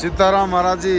सीताराम महाराज जी।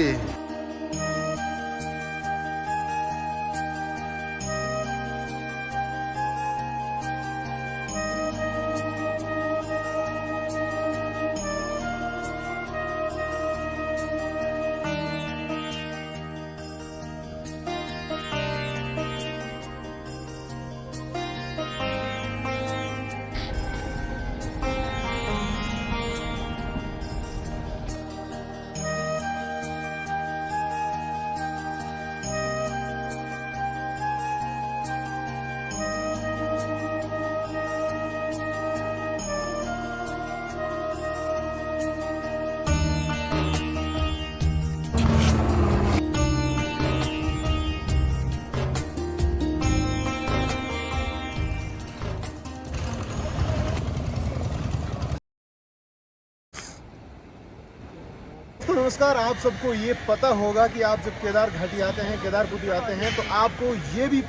तो नमस्कार। आप सबको ये पता होगा कि आप जब केदार घाटी आते हैं, केदारपुरी आते हैं, तो आपको ये भी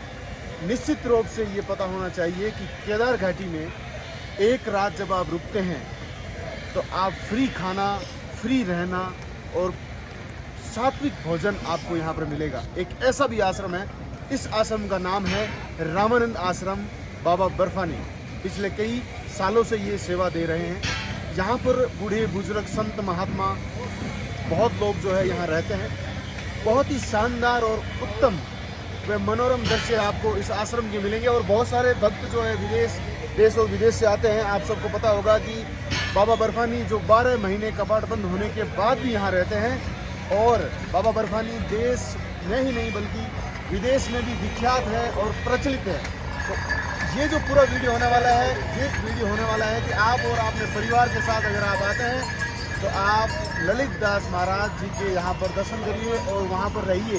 निश्चित रूप से ये पता होना चाहिए कि केदार घाटी में एक रात जब आप रुकते हैं तो आप फ्री खाना, फ्री रहना और सात्विक भोजन आपको यहाँ पर मिलेगा। एक ऐसा भी आश्रम है, इस आश्रम का नाम है रामानंद आश्रम बाबा बर्फानी। पिछले कई सालों से ये सेवा दे रहे हैं। यहाँ पर बूढ़े बुजुर्ग, संत, महात्मा, बहुत लोग जो है यहाँ रहते हैं। बहुत ही शानदार और उत्तम व मनोरम दृश्य आपको इस आश्रम के मिलेंगे। और बहुत सारे भक्त जो है देश और विदेश से आते हैं। आप सबको पता होगा कि बाबा बर्फानी जो 12 महीने कपाट बंद होने के बाद भी यहाँ रहते हैं। और बाबा बर्फानी देश में ही नहीं बल्कि विदेश में भी विख्यात है और प्रचलित है। तो ये जो पूरा वीडियो होने वाला है, ये वीडियो होने वाला है कि आप और अपने परिवार के साथ अगर आप आते हैं तो आप ललित दास महाराज जी के यहाँ पर दर्शन करिए और वहाँ पर रहिए।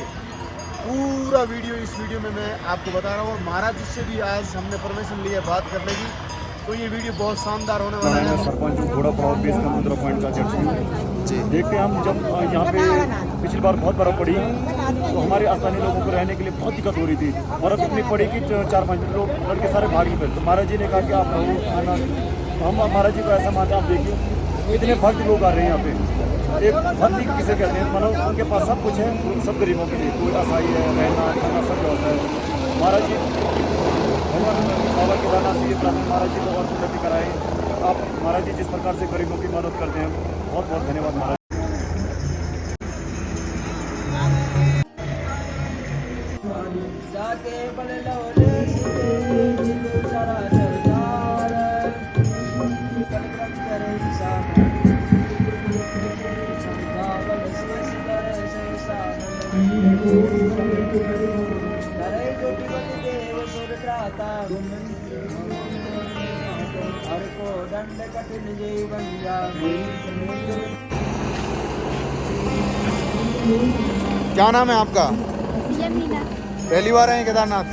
पूरा वीडियो इस वीडियो में मैं आपको बता रहा हूँ। और महाराज जी से भी आज हमने परमिशन ली है बात करने की, तो ये वीडियो बहुत शानदार होने वाला है। सरपंच थोड़ा बहुत बेस का मुद्रा पॉइंट का जी देखते हैं हम। जब यहाँ पे पिछली बार बहुत बर्फ पड़ी तो हमारे स्थानीय लोगों को रहने के लिए बहुत दिक्कत हो रही थी। बर्फ इतनी पड़ी कि 4-5 लोग लड़के सारे भाग निकले। तो महाराज जी ने कहा कि आप रहो खाना। तो हम महाराज जी को ऐसा मानते हैं, आप देखिए इतने भक्त लोग आ रहे हैं यहाँ पे। एक भक्ति किसे कहते हैं, मतलब उनके पास सब कुछ है, सब गरीबों के लिए। कोई असहाय है, रहना खाना सब व्यवस्था है। महाराज जी भगवान बाबा केदारनाथ से ये प्रार्थना, महाराज जी को और उन्नति कराएं। आप महाराज जी जिस प्रकार से गरीबों की मदद करते हैं, बहुत बहुत धन्यवाद महाराज। क्या नाम है आपका? मीना। पहली बार आए हैं केदारनाथ?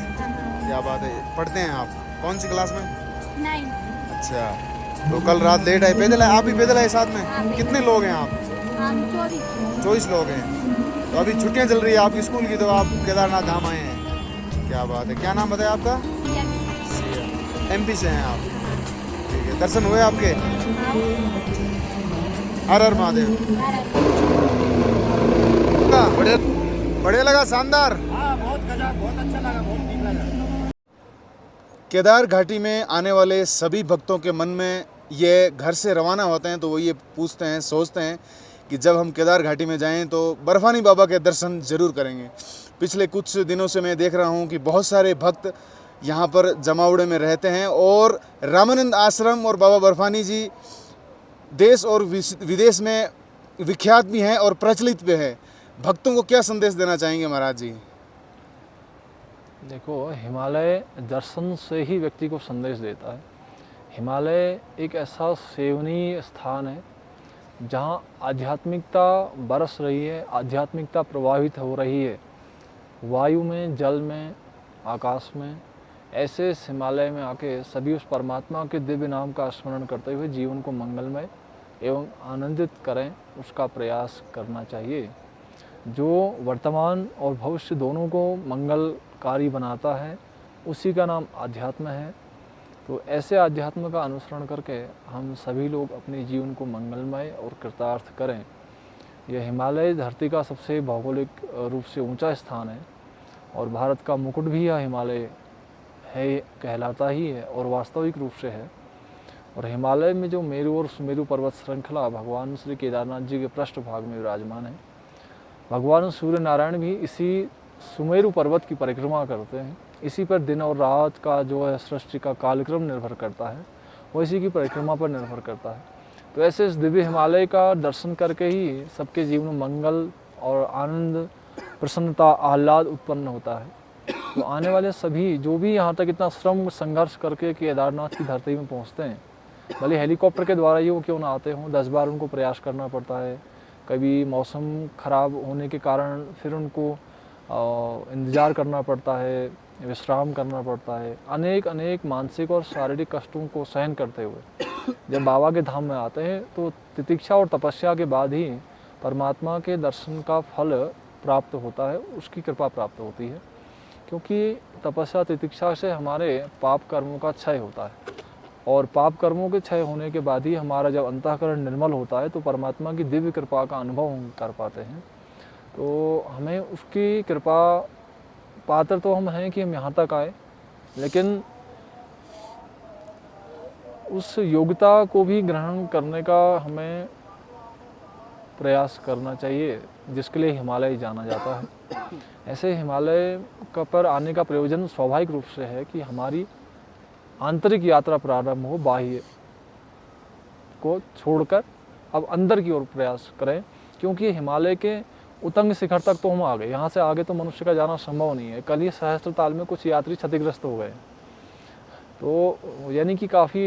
क्या बात है। पढ़ते हैं आप कौन सी क्लास में? 9। अच्छा, तो कल रात लेट आए, पैदल आए? आप भी पैदल आए साथ में? हाँ, कितने लोग हैं आप? हम 24 लोग हैं। तो अभी छुट्टियां चल रही है आपकी स्कूल की, तो आप केदारनाथ धाम आए हैं। क्या बात है। क्या नाम बताया आपका? MP से हैं आप? ठीक है। दर्शन हुए आपके? हर हर महादेव। बढ़िया बढ़िया लगा, शानदार। बहुत गजब, बहुत अच्छा लगा, बहुत ठीक लगा। केदार घाटी में आने वाले सभी भक्तों के मन में ये घर से रवाना होते हैं तो वो ये पूछते हैं, सोचते हैं कि जब हम केदार घाटी में जाएं तो बर्फानी बाबा के दर्शन ज़रूर करेंगे। पिछले कुछ दिनों से मैं देख रहा हूं कि बहुत सारे भक्त यहाँ पर जमावड़े में रहते हैं। और रामानंद आश्रम और बाबा बर्फानी जी देश और विदेश में विख्यात भी हैं और प्रचलित भी है। भक्तों को क्या संदेश देना चाहेंगे महाराज जी? देखो, हिमालय दर्शन से ही व्यक्ति को संदेश देता है। हिमालय एक ऐसा सेवनीय स्थान है जहाँ आध्यात्मिकता बरस रही है, आध्यात्मिकता प्रवाहित हो रही है। वायु में, जल में, आकाश में। ऐसे इस हिमालय में आके सभी उस परमात्मा के दिव्य नाम का स्मरण करते हुए जीवन को मंगलमय एवं आनंदित करें, उसका प्रयास करना चाहिए। जो वर्तमान और भविष्य दोनों को मंगलकारी बनाता है, उसी का नाम आध्यात्म है। तो ऐसे आध्यात्म का अनुसरण करके हम सभी लोग अपने जीवन को मंगलमय और कृतार्थ करें। यह हिमालय धरती का सबसे भौगोलिक रूप से ऊंचा स्थान है और भारत का मुकुट भी यह हिमालय है, कहलाता ही है और वास्तविक रूप से है। और हिमालय में जो मेरू और सुमेरु पर्वत श्रृंखला भगवान श्री केदारनाथ जी के पृष्ठभाग में विराजमान है। भगवान सूर्य नारायण भी इसी सुमेरु पर्वत की परिक्रमा करते हैं। इसी पर दिन और रात का जो है सृष्टि का कालक्रम निर्भर करता है, वो इसी की परिक्रमा पर निर्भर करता है। तो ऐसे इस दिव्य हिमालय का दर्शन करके ही सबके जीवन में मंगल और आनंद, प्रसन्नता, आह्लाद उत्पन्न होता है। तो आने वाले सभी जो भी यहाँ तक इतना श्रम संघर्ष करके केदारनाथ की धरती में पहुँचते हैं, भले हेलीकॉप्टर के द्वारा ही वो क्यों ना आते हों, 10 बार उनको प्रयास करना पड़ता है। कभी मौसम ख़राब होने के कारण फिर उनको इंतज़ार करना पड़ता है, विश्राम करना पड़ता है, अनेक मानसिक और शारीरिक कष्टों को सहन करते हुए जब बाबा के धाम में आते हैं तो तितिक्षा और तपस्या के बाद ही परमात्मा के दर्शन का फल प्राप्त होता है, उसकी कृपा प्राप्त होती है। क्योंकि तपस्या तितिक्षा से हमारे पाप कर्मों का क्षय होता है और पाप कर्मों के क्षय होने के बाद ही हमारा जब अंतःकरण निर्मल होता है तो परमात्मा की दिव्य कृपा का अनुभव हम कर पाते हैं। तो हमें उसकी कृपा पात्र तो हम हैं कि हम यहाँ तक आए, लेकिन उस योग्यता को भी ग्रहण करने का हमें प्रयास करना चाहिए जिसके लिए हिमालय जाना जाता है। ऐसे हिमालय का पर आने का प्रयोजन स्वाभाविक रूप से है कि हमारी आंतरिक यात्रा प्रारंभ हो, बाह्य को छोड़कर अब अंदर की ओर प्रयास करें। क्योंकि हिमालय के उतंग शिखर तक तो हम आ गए, यहाँ से आगे तो मनुष्य का जाना संभव नहीं है। कल ही सहस्त्रताल में कुछ यात्री क्षतिग्रस्त हो गए, तो यानी कि काफ़ी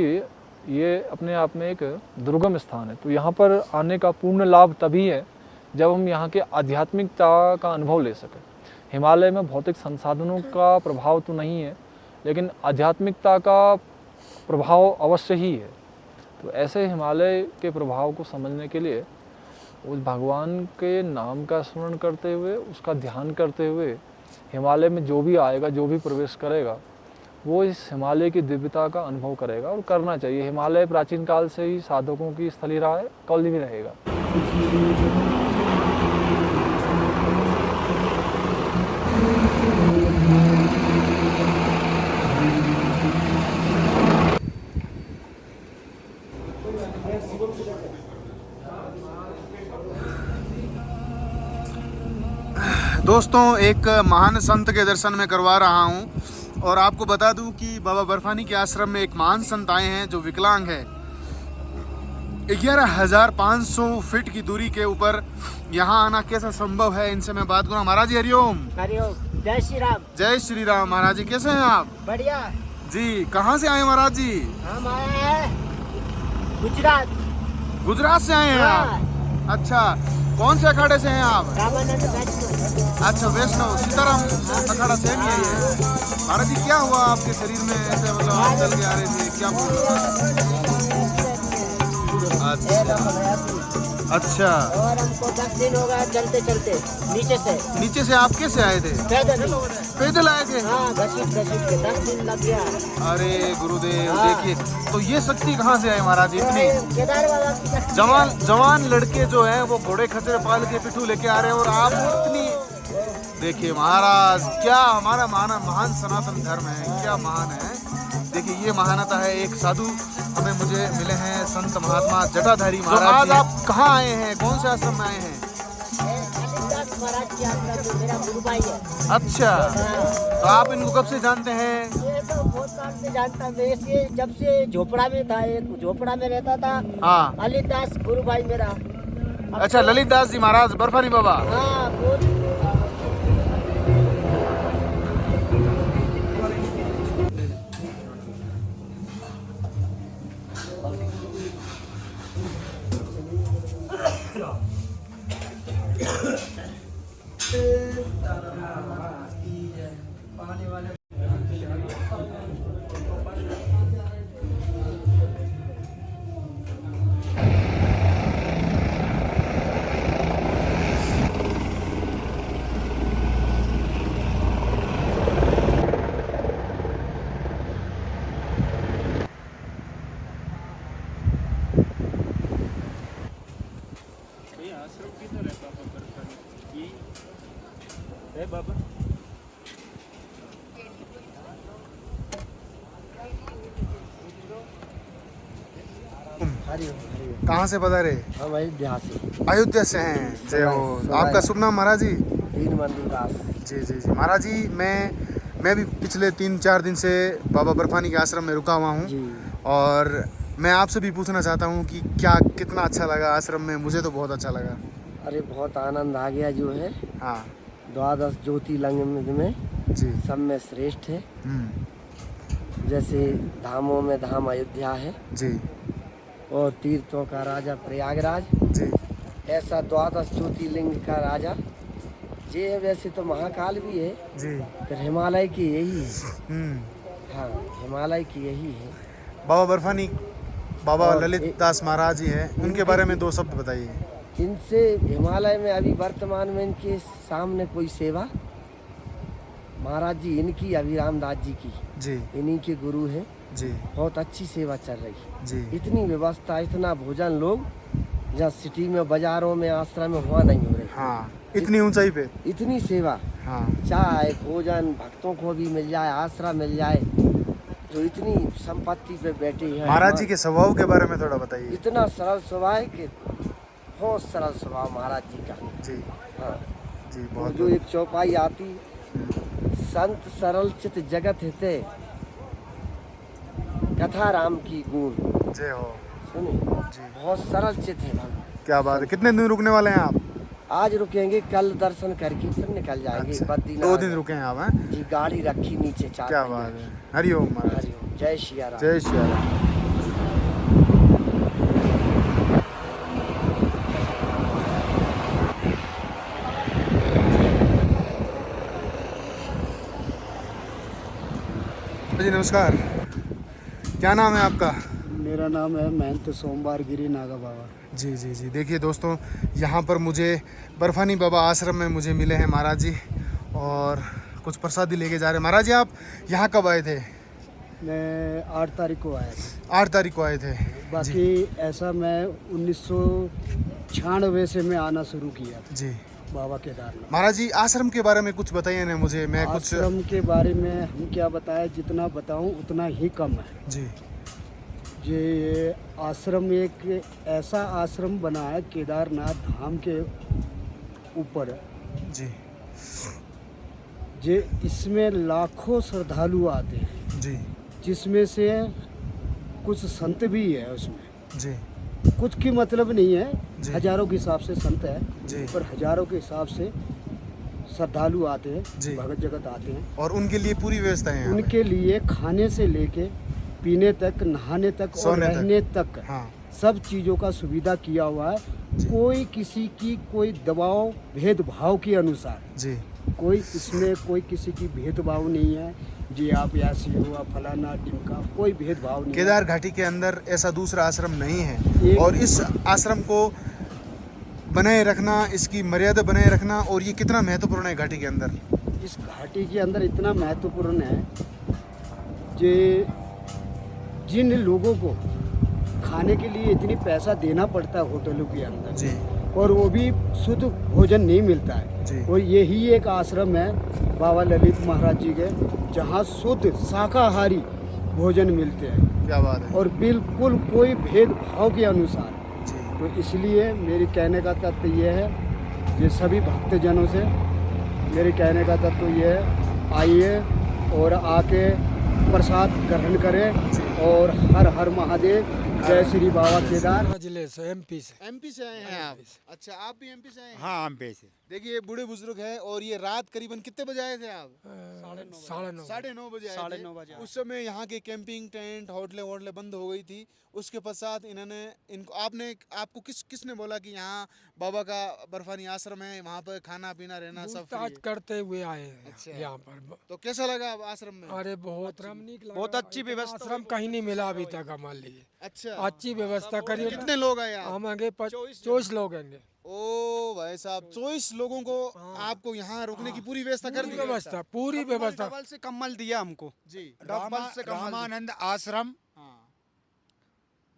ये अपने आप में एक दुर्गम स्थान है। तो यहाँ पर आने का पूर्ण लाभ तभी है जब हम यहाँ के आध्यात्मिकता का अनुभव ले सकें। हिमालय में भौतिक संसाधनों का प्रभाव तो नहीं है, लेकिन आध्यात्मिकता का प्रभाव अवश्य ही है। तो ऐसे हिमालय के प्रभाव को समझने के लिए उस भगवान के नाम का स्मरण करते हुए, उसका ध्यान करते हुए हिमालय में जो भी आएगा, जो भी प्रवेश करेगा, वो इस हिमालय की दिव्यता का अनुभव करेगा और करना चाहिए। हिमालय प्राचीन काल से ही साधकों की स्थली रहा है, कल भी रहेगा। दोस्तों, एक महान संत के दर्शन में करवा रहा हूँ और आपको बता दूं कि बाबा बर्फानी के आश्रम में एक महान संत आए हैं जो विकलांग है। 11,500 फीट की दूरी के ऊपर यहाँ आना कैसा संभव है, इनसे मैं बात करूँ। महाराज जी हरिओम। हरिओम, जय श्री राम। जय श्री राम। महाराज जी कैसे हैं आप? बढ़िया जी। कहाँ से आए महाराज जी? हम आए हैं गुजरात। गुजरात से आए हैं आप? अच्छा, कौन से अखाड़े से हैं आप? रामानंद वैष्णव। अच्छा, वैष्णव सीताराम अखाड़ा से नहीं है। महाराज जी क्या हुआ आपके शरीर में, ऐसे मतलब आप चल के आ रहे थे, क्या अच्छा। और हमको 10 दिन हो गए चलते चलते नीचे से। आप कैसे आए थे? पैदल आए थे? हाँ, घसीट के 10 दिन लग गया। अरे गुरुदेव, देखिए तो ये शक्ति कहाँ से आई महाराज जी? इतनी केदार बाबा की शक्ति। जवान लड़के जो हैं वो घोड़े खच्चर पाल के पिट्ठू लेके आ रहे हैं और आप इतनी, देखिए महाराज क्या हमारा महान सनातन धर्म है, क्या महान है। देखिए ये महानता है। एक साधु मुझे मिले हैं, संत महात्मा जटाधारी महाराज। आज आप कहाँ आए हैं, कौन से आश्रम में आए हैं? महाराज के आश्रम में मेरा गुरु भाई है। अच्छा, तो आप इनको कब से जानते हैं? ये तो बहुत साल से जानता हूँ, इसलिए जब से झोपड़ा में था, एक झोपड़ा में रहता था। हाँ, ललित दास गुरु भाई मेरा। अच्छा, ललित दास जी महाराज बर्फानी बाबा। हाँ, बहुत। आश्रम किधर है? हरिओम हरिओम। कहाँ से पधारे? हम अयोध्या से अयोध्या से हैं। जय हो। आपका शुभ नाम महाराज जी? दीन बंधु दास। जी जी जी महाराज जी, मैं भी पिछले 3-4 दिन से बाबा बर्फानी के आश्रम में रुका हुआ हूँ जी। और मैं आपसे भी पूछना चाहता हूँ कि क्या कितना अच्छा लगा आश्रम में? मुझे तो बहुत अच्छा लगा। अरे बहुत आनंद आ गया जो है। हाँ 12 ज्योतिर्लिंग में जी। सब में श्रेष्ठ है। हम्म, जैसे धामों में धाम अयोध्या है जी और तीर्थों का राजा प्रयागराज, जी ऐसा 12 ज्योतिर्लिंग का राजा ये है। वैसे तो महाकाल भी है, जी। फिर हिमालय की यही है। हम्म, हाँ हिमालय की यही है। बाबा बर्फानी, बाबा और ललित दास महाराज जी हैं, उनके बारे में 2 शब्द बताइए। इनसे हिमालय में अभी वर्तमान में इनके सामने कोई सेवा, महाराज जी इनकी, अभिराम दास जी की, जी इन्हीं के गुरु हैं। जी बहुत अच्छी सेवा चल रही है। जी। इतनी व्यवस्था, इतना भोजन लोग जहाँ सिटी में, बाजारों में, आश्रम में हुआ नहीं हो रही। हाँ इतनी ऊंचाई पे। इतनी सेवा, हाँ चाय भोजन भक्तों को भी मिल जाए, आश्रय मिल जाए, जो इतनी संपत्ति पे बैठे हैं। महाराज जी के स्वभाव के बारे में थोड़ा बताइए। इतना सरल स्वभाव है कि बहुत सरल स्वभाव महाराज जी का। जी हाँ जी और बहुत जो एक चौपाई आती, संत सरल चित जगत हिते, कथा राम की गुण। जय हो। सुनिए जी बहुत सरल चित है भगवान। क्या बात है। कितने दिन रुकने वाले हैं आप? आज रुकेंगे, कल दर्शन करके फिर निकल जाएंगे। अच्छा, बद्रीनाथ 2 दिन रुके हैं आप? हैं जी, गाड़ी रखी नीचे 4 क्या पहिया बात की। है। हरिओम महाराज। हरिओम। जय सिया राम। जय श्री राम। जी नमस्कार, क्या नाम है आपका? मेरा नाम है महंत सोमवार गिरी नागा बाबा। जी जी जी। देखिए दोस्तों, यहाँ पर मुझे बर्फानी बाबा आश्रम में मुझे मिले हैं महाराज जी और कुछ प्रसादी लेके जा रहे हैं। महाराज जी आप यहाँ कब आए थे? मैं 8 तारीख को आया था। 8 तारीख को आए थे। बाकी ऐसा मैं 1996 से मैं आना शुरू किया था जी बाबा केदारनाथ। महाराज जी आश्रम के बारे में कुछ बताइए ना मुझे। मैं कुछ आश्रम के बारे में हम क्या बताएं, जितना बताऊं उतना ही कम है। जी ये आश्रम एक ऐसा आश्रम बना है केदारनाथ धाम के ऊपर, जी जे इसमें लाखों श्रद्धालु आते हैं, जी जिसमें से कुछ संत भी है उसमें। जी कुछ की मतलब नहीं है, जी। हजारों के हिसाब से संत है, जी। पर हजारों के हिसाब से श्रद्धालु आते हैं, जी। भगत जगत आते हैं। और उनके लिए पूरी व्यवस्था है यहाँ पे? उनके लिए खाने से लेके पीने तक, नहाने तक और सोने तक। रहने तक हाँ सब चीज़ों का सुविधा किया हुआ है। जी। कोई किसी की कोई दबाव भेदभाव के अनुसार, जी कोई इसमें कोई किसी की भेदभाव नहीं है, जी आप ऐसे हुआ फलाना ढिमका, कोई भेदभाव नहीं है। केदार घाटी के अंदर ऐसा दूसरा आश्रम नहीं है एक- और इस आश्रम को बनाए रखना, इसकी मर्यादा बनाए रखना, और ये कितना महत्वपूर्ण है घाटी के अंदर? इस घाटी के अंदर इतना महत्वपूर्ण है कि जिन लोगों को खाने के लिए इतनी पैसा देना पड़ता है होटलों के अंदर, जी और वो भी शुद्ध भोजन नहीं मिलता है, जी और यही एक आश्रम है बाबा ललित महाराज जी के, जहाँ शुद्ध शाकाहारी भोजन मिलते हैं क्या बात है। और बिल्कुल कोई भेदभाव के अनुसार। जी तो इसलिए मेरी कहने का तत्व ये है, ये सभी भक्तजनों से मेरे कहने का तत्व ये है, आइए और आके प्रसाद ग्रहण करें और हर हर महादेव, जय श्री बाबा केदार। जिले से एमपी से। एमपी से आए हैं आप? अच्छा, आप भी एमपी से आए हैं? हाँ एमपी से। देखिए बूढ़े बुजुर्ग हैं, और ये रात करीबन कितने बजे आए थे आप? 9:30 9:30 बजे आए थे। 9:30 बजे। उस समय यहाँ के कैंपिंग टेंट, होटलें बंद हो गई थी। उसके पश्चात इनको आपको किसने बोला कि यहाँ बाबा का बर्फानी आश्रम है, वहाँ पर खाना पीना रहना सब फ्री पूछताछ है? करते हुए आए हैं अच्छा। यहाँ पर। तो कैसा लगा आप आश्रम में? अरे बहुत बहुत अच्छी व्यवस्था। आश्रम कहीं नहीं मिला अभी तक हमारे लिए। अच्छा, अच्छी व्यवस्था करिए। कितने लोग आए आप? हम आगे 24 लोग आएंगे। ओ भाई साहब, 24 लोगों को आपको यहाँ रुकने की पूरी व्यवस्था कर दी? पूरी व्यवस्था। डबल से कम्बल दिया हमको जी। डबल से कम्बल। रामानंद आश्रम। हाँ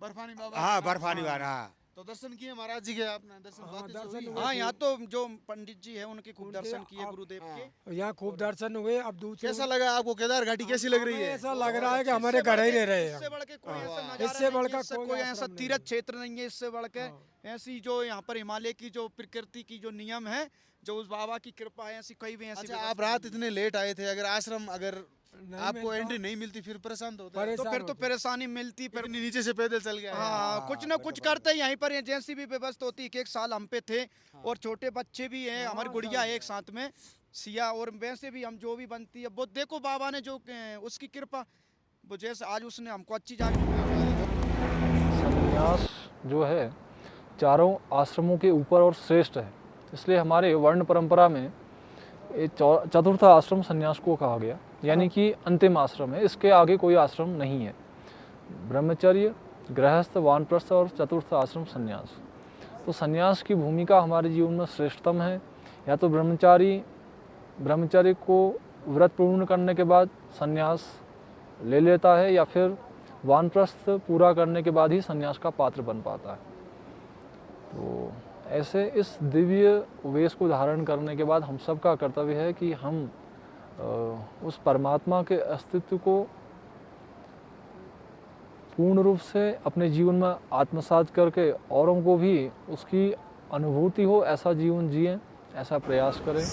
बर्फानी बाबा। हाँ बर्फानी वाला। हाँ तो दर्शन किए महाराज जी के आपने? दर्शन बहुत अच्छे दर्शन हुए। हुए। हाँ, यहाँ तो जो पंडित जी है उनके खूब दर्शन किए गुरुदेव के। यहाँ खूब दर्शन हुए। अब दूसरे कैसा लगा आपको? केदार घाटी कैसी लग रही है? ऐसा लग रहा है कि हमारे घर ही रह रहे हैं इससे हम। बढ़ के कोई ऐसा हाँ। नजारा इससे नहीं है, बढ़कर इससे कोई कोई ऐसा आश्रम नहीं तीर्थ है। क्षेत्र नहीं है इससे बढ़ के। ऐसी जो यहाँ पर हिमालय की जो प्रकृति की जो नियम है, जो उस बाबा की कृपा है, ऐसी कहीं भी ऐसी अच्छा, व्यवस्था आप रात नहीं है। इतने लेट आए थे, अगर आश्रम अगर आपको मिलता। एंट्री नहीं मिलती फिर परेशान तो होते हैं। तो फिर तो होते। परेशानी मिलती फिर। इतनी नीचे से पैदल चल गया है। हाँ, कुछ ना कुछ करते हैं यहीं पर। जैसी भी व्यवस्था होती है। एक साल हम पे थे और छोटे बच्चे भी हैं, हमारी गुड़िया है एक साथ में सिया। और वैसे भी हम जो भी बनती है वो देखो बाबा ने जो उसकी कृपा, वो जैसे आज उसने हमको अच्छी जगह। संन्यास जो है चारों आश्रमों के ऊपर और श्रेष्ठ है, इसलिए हमारे वर्ण परंपरा में ये चतुर्थ आश्रम संन्यास को कहा गया, यानी कि अंतिम आश्रम है। इसके आगे कोई आश्रम नहीं है। ब्रह्मचर्य, गृहस्थ, वानप्रस्थ और चतुर्थ आश्रम संन्यास। तो संन्यास की भूमिका हमारे जीवन में श्रेष्ठतम है। या तो ब्रह्मचर्य को व्रत पूर्ण करने के बाद संन्यास ले लेता है, या फिर वानप्रस्थ पूरा करने के बाद ही संन्यास का पात्र बन पाता है। तो ऐसे इस दिव्य वेश को धारण करने के बाद हम सब का कर्तव्य है कि हम उस परमात्मा के अस्तित्व को पूर्ण रूप से अपने जीवन में आत्मसात करके औरों को भी उसकी अनुभूति हो, ऐसा जीवन जिएं, ऐसा प्रयास करें।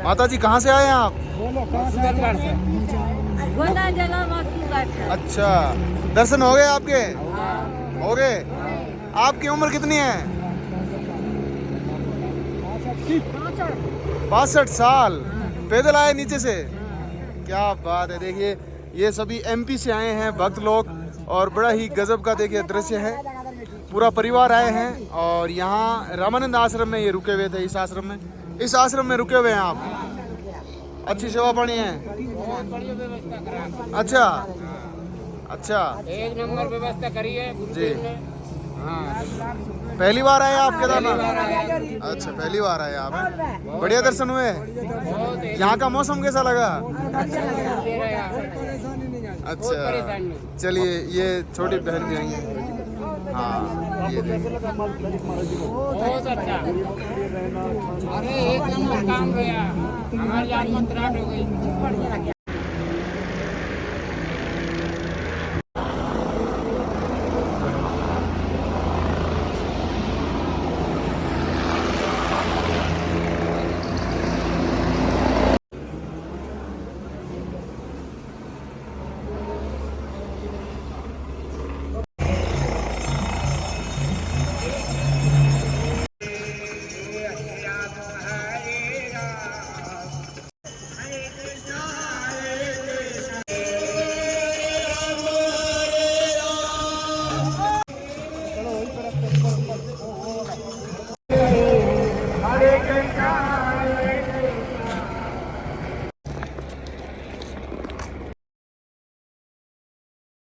माता जी कहाँ से आए हैं आप? गोला जगह मसूगढ़ से। अच्छा, दर्शन हो गए आपके? हो गए। आपकी उम्र कितनी है? 62 साल। पैदल आए नीचे से? क्या बात है। देखिए ये सभी एमपी से आए हैं भक्त लोग, और बड़ा ही गजब का देखिए दृश्य है। पूरा परिवार आए हैं और यहाँ रामानंद आश्रम में ये रुके हुए थे। इस आश्रम में रुके हुए हैं आप। अच्छी सेवा पानी है? अच्छा अच्छा, एक नंबर व्यवस्था करी है जी। हाँ, पहली बार आए आप केदारनाथ? अच्छा, पहली बार आए आप हैं? बढ़िया दर्शन हुए? यहाँ का मौसम कैसा लगा? अच्छा, चलिए ये छोटी बहन भी आई है। हाँ, ये बहुत अच्छा। अरे एक नंबर काम गया, हमारी आत्मा त्राट हो गई। है